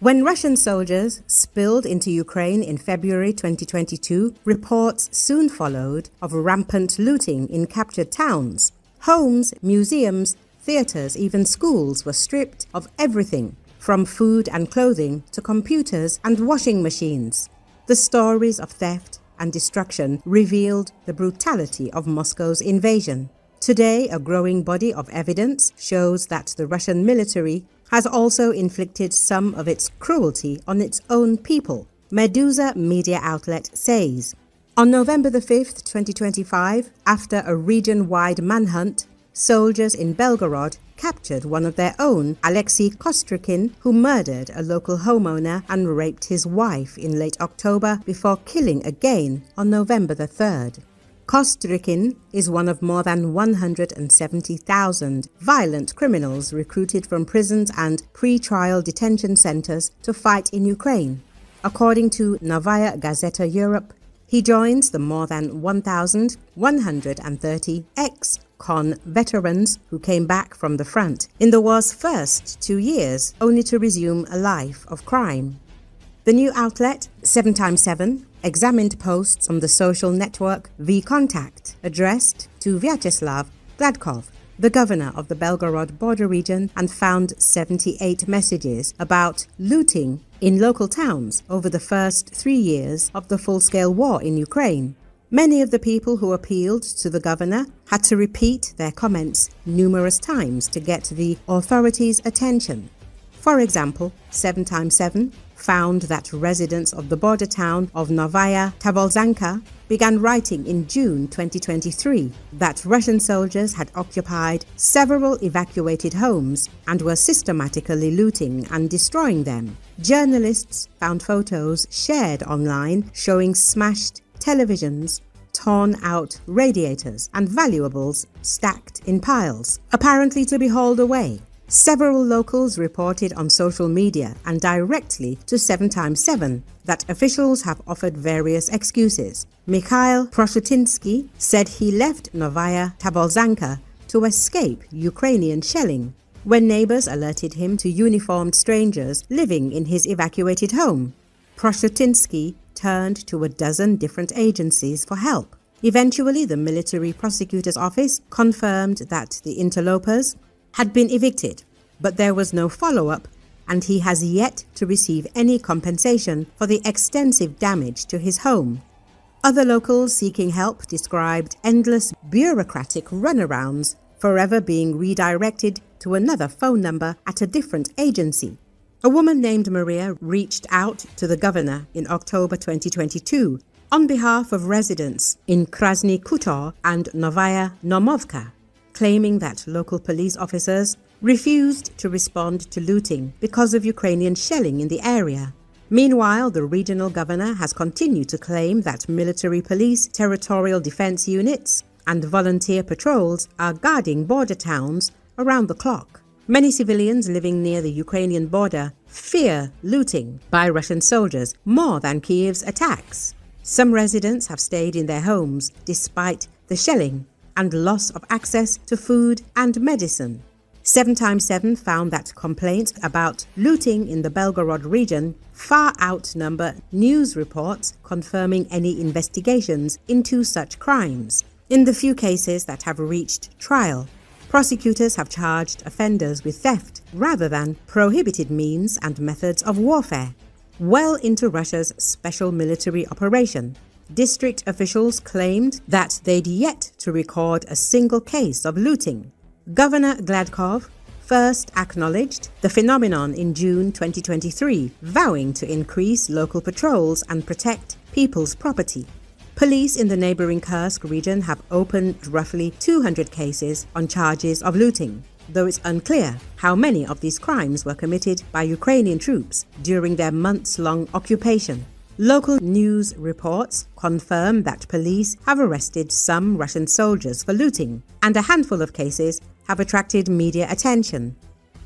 When Russian soldiers spilled into Ukraine in February 2022, reports soon followed of rampant looting in captured towns. Homes, museums, theaters, even schools were stripped of everything, from food and clothing to computers and washing machines. The stories of theft and destruction revealed the brutality of Moscow's invasion. Today, a growing body of evidence shows that the Russian military has also inflicted some of its cruelty on its own people, Meduza media outlet says. On November 5, 2025, after a region-wide manhunt, soldiers in Belgorod captured one of their own, Alexey Kostrikin, who murdered a local homeowner and raped his wife in late October before killing again on November 3rd. Kostrikin is one of more than 170,000 violent criminals recruited from prisons and pretrial detention centers to fight in Ukraine. According to Novaya Gazeta Europe, he joins the more than 1,130 ex-con veterans who came back from the front in the war's first 2 years, only to resume a life of crime. The new outlet, 7x7, examined posts on the social network vContact addressed to Vyacheslav Gladkov, the governor of the Belgorod border region, and found 78 messages about looting in local towns over the first 3 years of the full-scale war in Ukraine. Many of the people who appealed to the governor had to repeat their comments numerous times to get the authorities' attention. For example, 7x7 found that residents of the border town of Novaya Gazeta began writing in June 2023 that Russian soldiers had occupied several evacuated homes and were systematically looting and destroying them. Journalists found photos shared online showing smashed televisions, torn out radiators, and valuables stacked in piles, apparently to be hauled away. Several locals reported on social media and directly to 7x7 that officials have offered various excuses. Mikhail Proshutinsky said he left Novaya Gazeta to escape Ukrainian shelling when neighbors alerted him to uniformed strangers living in his evacuated home. Proshutinsky turned to a dozen different agencies for help. Eventually, the military prosecutor's office confirmed that the interlopers had been evicted, but there was no follow-up, and he has yet to receive any compensation for the extensive damage to his home. Other locals seeking help described endless bureaucratic runarounds, forever being redirected to another phone number at a different agency. A woman named Maria reached out to the governor in October 2022 on behalf of residents in Krasny Khutor and Novaya Normovka, claiming that local police officers refused to respond to looting because of Ukrainian shelling in the area. Meanwhile, the regional governor has continued to claim that military police, territorial defense units, and volunteer patrols are guarding border towns around the clock. Many civilians living near the Ukrainian border fear looting by Russian soldiers more than Kiev's attacks. Some residents have stayed in their homes despite the shelling and loss of access to food and medicine. 7x7 found that complaints about looting in the Belgorod region far outnumber news reports confirming any investigations into such crimes. In the few cases that have reached trial, prosecutors have charged offenders with theft rather than prohibited means and methods of warfare. Well into Russia's special military operation, district officials claimed that they'd yet to record a single case of looting. Governor Gladkov first acknowledged the phenomenon in June 2023, vowing to increase local patrols and protect people's property. Police in the neighboring Kherson region have opened roughly 200 cases on charges of looting, though it's unclear how many of these crimes were committed by Ukrainian troops during their months-long occupation. Local news reports confirm that police have arrested some Russian soldiers for looting, and a handful of cases have attracted media attention.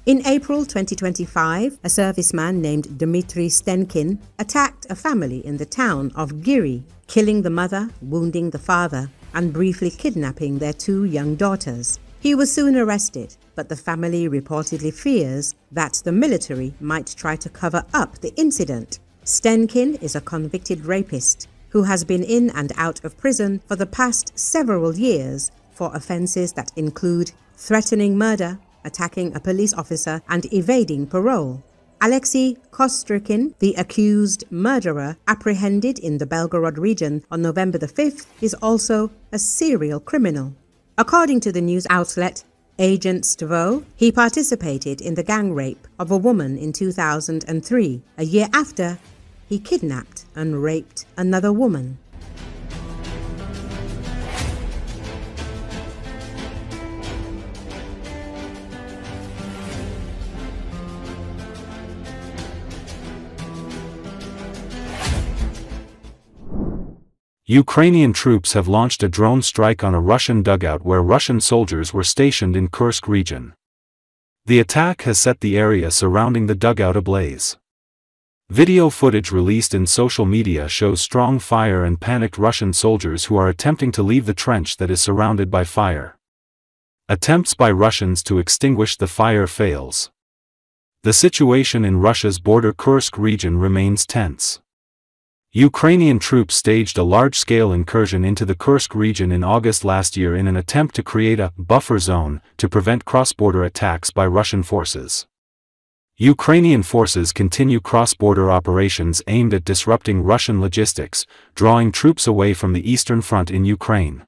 In April 2025, a serviceman named Dmitry Stenkin attacked a family in the town of Giri, killing the mother, wounding the father, and briefly kidnapping their 2 young daughters. He was soon arrested, but the family reportedly fears that the military might try to cover up the incident. Stenkin is a convicted rapist who has been in and out of prison for the past several years for offences that include threatening murder, attacking a police officer, and evading parole. Alexey Kostrikin, the accused murderer apprehended in the Belgorod region on November the 5th, is also a serial criminal. According to the news outlet Agent Stvo, he participated in the gang rape of a woman in 2003, a year after he kidnapped and raped another woman. Ukrainian troops have launched a drone strike on a Russian dugout where Russian soldiers were stationed in Kursk region. The attack has set the area surrounding the dugout ablaze. Video footage released in social media shows strong fire and panicked Russian soldiers who are attempting to leave the trench that is surrounded by fire. Attempts by Russians to extinguish the fire fails. The situation in Russia's border Kursk region remains tense. Ukrainian troops staged a large-scale incursion into the Kursk region in August last year in an attempt to create a buffer zone to prevent cross-border attacks by Russian forces. Ukrainian forces continue cross-border operations aimed at disrupting Russian logistics, drawing troops away from the Eastern Front in Ukraine.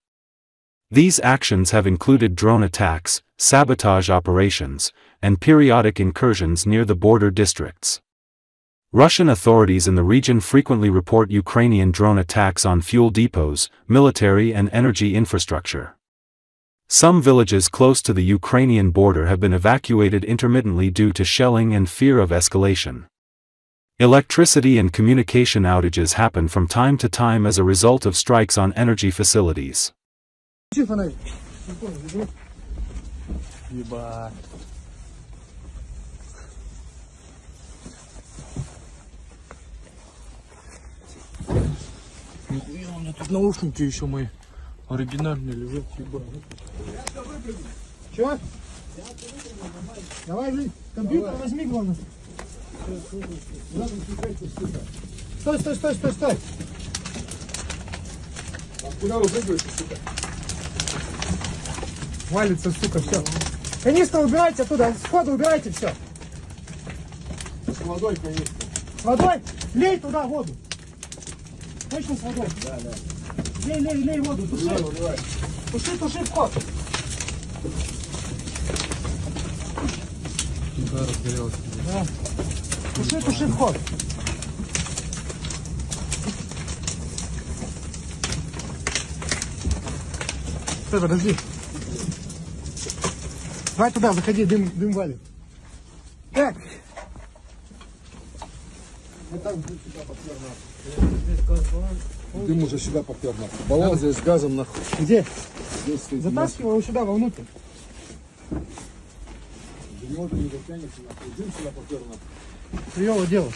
These actions have included drone attacks, sabotage operations, and periodic incursions near the border districts. Russian authorities in the region frequently report Ukrainian drone attacks on fuel depots, military and energy infrastructure. Some villages close to the Ukrainian border have been evacuated intermittently due to shelling and fear of escalation. Electricity and communication outages happen from time to time as a result of strikes on energy facilities. У меня тут наушники еще мои оригинальные лежат. Чё? Давай, Жень, компьютер возьми, главное. Стой, стой, стой, стой, стой. Куда вы прыгаете, сука? Валится, сука, все. Канистру убирайте оттуда, с входа убирайте все. С водой канистру. С водой? Лей туда воду. Точно с водой? Да, да. Лей, лей, лей воду, туши. Туши, туши вход. Да, разгорелась. Да. Туши, туши вход. Стой, подожди. Давай туда, заходи, дым валит. Так. Дым уже сюда попер, нахуй. Баллон здесь с газом, нахуй. Где? Здесь стоит. Затаскивай его сюда, вовнутрь. Дым не дотянется, нахуй. Дым сюда попер, нахуй. Хуёво дело.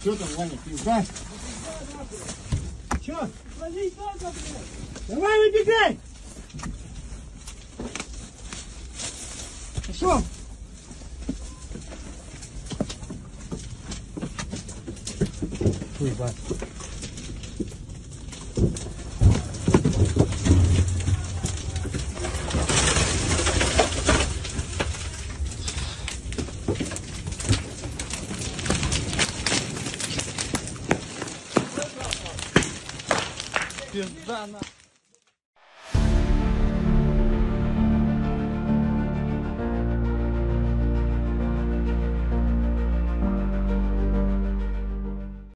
Что там, Ваня, пизда? Чё? Давай, выбегай! Пошёл! Ебать. Пизда на...